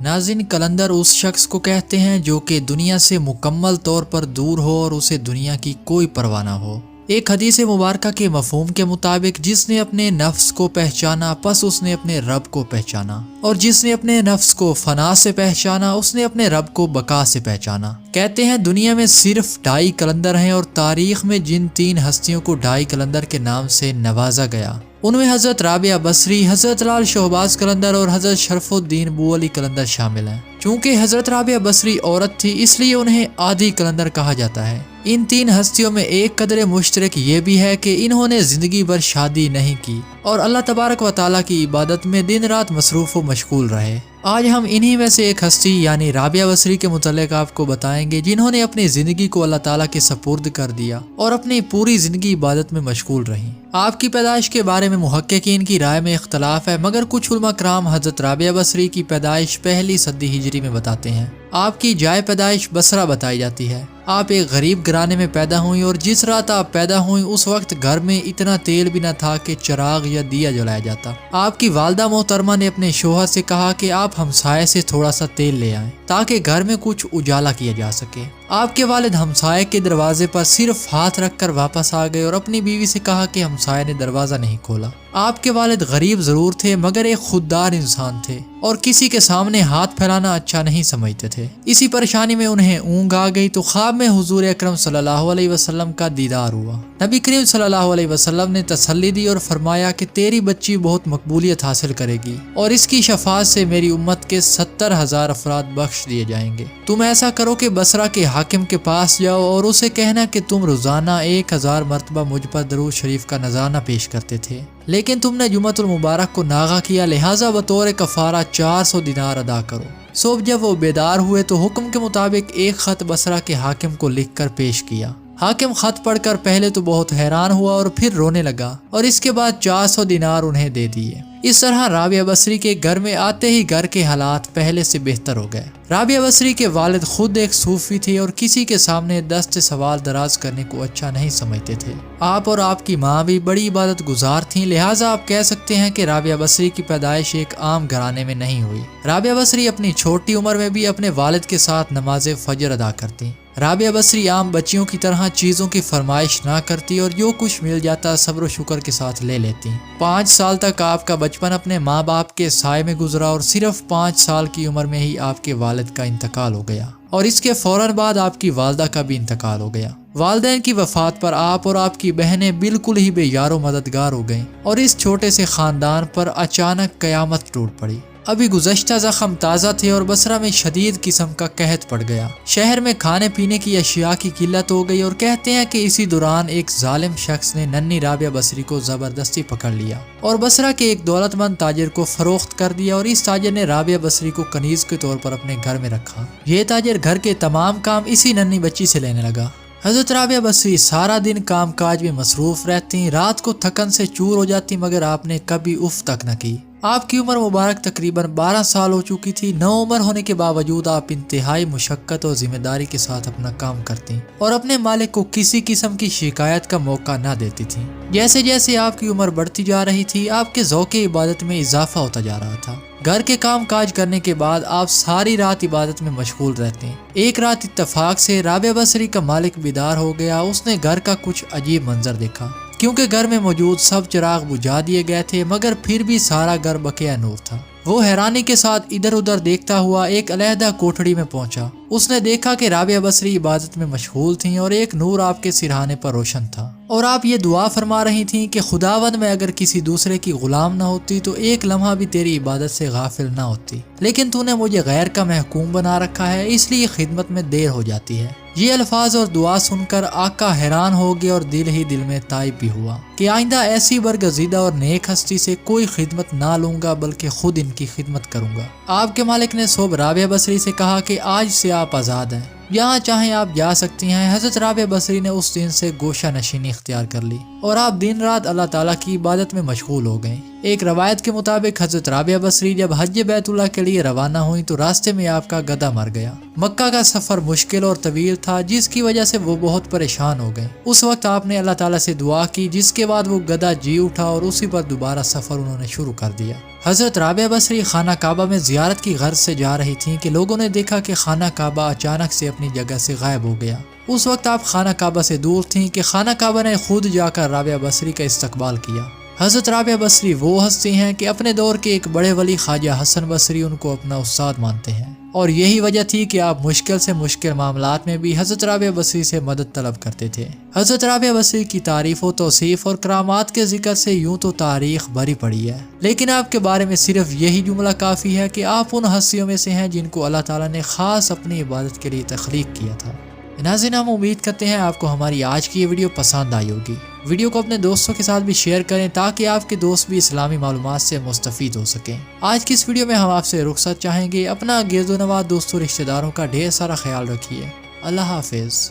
ناظرین، کلندر اس شخص کو کہتے ہیں جو کہ دنیا سے مکمل طور پر دور ہو اور اسے دنیا کی کوئی پرواہ نہ ہو۔ ایک حدیث مبارکہ کے مفہوم کے مطابق جس نے اپنے نفس کو پہچانا پس اس نے اپنے رب کو پہچانا، اور جس نے اپنے نفس کو فنا سے پہچانا اس نے اپنے رب کو بقا سے پہچانا۔ کہتے ہیں دنیا میں صرف 2.5 کلندر ہیں، اور تاریخ میں جن 3 ہستیوں کو 2.5 کلندر کے نام سے نوازا گیا ان میں حضرت رابعہ بصری، حضرت لال شہباز کلندر اور حضرت شرف الدین بوعلی کلندر شامل ہیں۔ چونکہ حضرت رابعہ بصری عورت تھی اس لیے انہیں آدھی کلندر کہا جاتا ہے۔ ان 3 ہستیوں میں ایک قدر مشترک یہ بھی ہے کہ انہوں نے زندگی بھر شادی نہیں کی اور اللہ تبارک و تعالیٰ کی عبادت میں دن رات مصروف و مشغول رہے۔ آج ہم انہی میں سے ایک ہستی یعنی رابعہ بصری کے متعلق آپ کو بتائیں گے جنہوں نے اپنی زندگی کو اللہ تعالیٰ کے سپرد کر دیا اور اپنی پوری زندگی عبادت میں مشغول رہیں۔ آپ کی پیدائش کے بارے میں محققین کی رائے میں اختلاف ہے، مگر کچھ علماء کرام حضرت رابعہ بصری کی پیدائش پہلی صدی ہجری میں بتاتے ہیں۔ آپ کی جائے پیدائش بصرہ بتائی جاتی ہے۔ آپ ایک غریب گھرانے میں پیدا ہوئیں اور جس رات آپ پیدا ہوئیں اس وقت گھر میں اتنا تیل بھی نہ تھا کہ چراغ یا دیا جلایا جاتا۔ آپ کی والدہ محترمہ نے اپنے شوہر سے کہا کہ آپ ہمسائے سے تھوڑا سا تیل لے آئیں تاکہ گھر میں کچھ اجالا کیا جا سکے۔ آپ کے والد ہمسائے کے دروازے پر صرف ہاتھ رکھ کر واپس آ گئے اور اپنی بیوی سے کہا کہ ہمسائے نے دروازہ نہیں کھولا۔ آپ کے والد غریب ضرور تھے مگر ایک خوددار انسان تھے اور کسی کے سامنے ہاتھ پھیلانا اچھا نہیں سمجھتے تھے۔ اسی پریشانی میں انہیں اونگ آ گئی تو خواب میں حضور اکرم صلی اللہ علیہ وسلم کا دیدار ہوا۔ نبی کریم صلی اللہ علیہ وسلم نے تسلی دی اور فرمایا کہ تیری بچی بہت مقبولیت حاصل کرے گی اور اس کی شفاعت سے میری امت کے 70,000 افراد بخش دیے جائیں گے۔ تم ایسا کرو کہ بصرہ کے حاکم کے پاس جاؤ اور اسے کہنا کہ تم روزانہ 1000 مرتبہ مجھ پر درود شریف کا نذرانہ پیش کرتے تھے، لیکن تم نے جمعۃ المبارک کو ناغہ کیا، لہٰذا بطور کفارہ 400 دینار ادا کرو۔ صبح جب وہ بیدار ہوئے تو حکم کے مطابق ایک خط بصرہ کے حاکم کو لکھ کر پیش کیا۔ حاکم خط پڑھ کر پہلے تو بہت حیران ہوا اور پھر رونے لگا اور اس کے بعد 400 دینار انہیں دے دیے۔ اس طرح رابعہ بصری کے گھر میں آتے ہی گھر کے حالات پہلے سے بہتر ہو گئے۔ رابعہ بصری کے والد خود ایک صوفی تھے اور کسی کے سامنے دست سوال دراز کرنے کو اچھا نہیں سمجھتے تھے۔ آپ اور آپ کی ماں بھی بڑی عبادت گزار تھیں، لہٰذا آپ کہہ سکتے ہیں کہ رابعہ بصری کی پیدائش ایک عام گھرانے میں نہیں ہوئی۔ رابعہ بصری اپنی چھوٹی عمر میں بھی اپنے والد کے ساتھ نماز فجر ادا کرتی۔ رابعہ بصری عام بچیوں کی طرح چیزوں کی فرمائش نہ کرتی اور جو کچھ مل جاتا صبر و شکر کے ساتھ لے لیتی۔ 5 سال تک آپ کا بچپن اپنے ماں باپ کے سائے میں گزرا اور صرف 5 سال کی عمر میں ہی آپ کے والد کا انتقال ہو گیا اور اس کے فوراً بعد آپ کی والدہ کا بھی انتقال ہو گیا۔ والدین کی وفات پر آپ اور آپ کی بہنیں بالکل ہی بے یار و مددگار ہو گئیں اور اس چھوٹے سے خاندان پر اچانک قیامت ٹوٹ پڑی۔ ابھی گزشتہ زخم تازہ تھے اور بصرہ میں شدید قسم کا قحط پڑ گیا۔ شہر میں کھانے پینے کی اشیاء کی قلت ہو گئی اور کہتے ہیں کہ اسی دوران ایک ظالم شخص نے ننھی رابعہ بصری کو زبردستی پکڑ لیا اور بصرہ کے ایک دولت مند تاجر کو فروخت کر دیا اور اس تاجر نے رابعہ بصری کو کنیز کے طور پر اپنے گھر میں رکھا۔ یہ تاجر گھر کے تمام کام اسی ننھی بچی سے لینے لگا۔ حضرت رابعہ بصری سارا دن کام کاج میں مصروف رہتی، رات کو تھکن سے چور ہو جاتی مگر آپ نے کبھی اف تک نہ کی۔ آپ کی عمر مبارک تقریباً 12 سال ہو چکی تھی۔ نوعمر ہونے کے باوجود آپ انتہائی مشقت اور ذمہ داری کے ساتھ اپنا کام کرتی اور اپنے مالک کو کسی قسم کی شکایت کا موقع نہ دیتی تھی۔ جیسے جیسے آپ کی عمر بڑھتی جا رہی تھی آپ کے ذوق عبادت میں اضافہ ہوتا جا رہا تھا۔ گھر کے کام کاج کرنے کے بعد آپ ساری رات عبادت میں مشغول رہتے ہیں۔ ایک رات اتفاق سے رابعہ بصری کا مالک بیدار ہو گیا۔ اس نے گھر کا کچھ عجیب منظر دیکھا کیونکہ گھر میں موجود سب چراغ بجھا دیے گئے تھے مگر پھر بھی سارا گھر بقیہ نور تھا۔ وہ حیرانی کے ساتھ ادھر ادھر دیکھتا ہوا ایک علیحدہ کوٹھڑی میں پہنچا۔ اس نے دیکھا کہ رابعہ بصری عبادت میں مشغول تھیں اور ایک نور آپ کے سرہانے پر روشن تھا اور آپ یہ دعا فرما رہی تھیں کہ خداوند میں اگر کسی دوسرے کی غلام نہ ہوتی تو ایک لمحہ بھی تیری عبادت سے غافل نہ ہوتی، لیکن تو نے مجھے غیر کا محکوم بنا رکھا ہے اس لیے خدمت میں دیر ہو جاتی ہے۔ یہ الفاظ اور دعا سن کر آقا حیران ہو گئے اور دل ہی دل میں تائب بھی ہوا کہ آئندہ ایسی برگزیدہ اور نیک ہستی سے کوئی خدمت نہ لوں گا بلکہ خود ان کی خدمت کروں گا۔ آپ کے مالک نے صبح رابعہ بصری سے کہا کہ آج سے آپ آزاد ہیں، جہاں چاہیں آپ جا سکتی ہیں۔ حضرت رابعہ بصری نے اس دن سے گوشہ نشینی اختیار کر لی اور آپ دن رات اللہ تعالیٰ کی عبادت میں مشغول ہو گئے۔ ایک روایت کے مطابق حضرت رابعہ بصری جب حج بیت اللہ کے لیے روانہ ہوئی تو راستے میں آپ کا گدھا مر گیا۔ مکہ کا سفر مشکل اور طویل تھا جس کی وجہ سے وہ بہت پریشان ہو گئے۔ اس وقت آپ نے اللہ تعالیٰ سے دعا کی، جس کے بعد وہ گدھا جی اٹھا اور اسی پر دوبارہ سفر انہوں نے شروع کر دیا۔ حضرت رابعہ بصری خانہ کعبہ میں زیارت کی غرض سے جا رہی تھیں کہ لوگوں نے دیکھا کہ خانہ کعبہ اچانک سے اپنی جگہ سے غائب ہو گیا۔ اس وقت آپ خانہ کعبہ سے دور تھیں کہ خانہ کعبہ نے خود جا کر رابعہ بصری کا استقبال کیا۔ حضرت رابعہ بصری وہ ہستی ہیں کہ اپنے دور کے ایک بڑے ولی خواجہ حسن بصری ان کو اپنا استاد مانتے ہیں، اور یہی وجہ تھی کہ آپ مشکل سے مشکل معاملات میں بھی حضرت رابعہ بصری سے مدد طلب کرتے تھے۔ حضرت رابعہ بصری کی تعریف و توصیف اور کرامات کے ذکر سے یوں تو تاریخ بھری پڑی ہے، لیکن آپ کے بارے میں صرف یہی جملہ کافی ہے کہ آپ ان ہستیوں میں سے ہیں جن کو اللہ تعالیٰ نے خاص اپنی عبادت کے لیے تخلیق کیا تھا۔ ناظرین، ہم امید کرتے ہیں آپ کو ہماری آج کی یہ ویڈیو پسند آئی ہوگی۔ ویڈیو کو اپنے دوستوں کے ساتھ بھی شیئر کریں تاکہ آپ کے دوست بھی اسلامی معلومات سے مستفید ہو سکیں۔ آج کی اس ویڈیو میں ہم آپ سے رخصت چاہیں گے۔ اپنا گرد و نواح دوستوں رشتہ داروں کا ڈھیر سارا خیال رکھیے۔ اللہ حافظ۔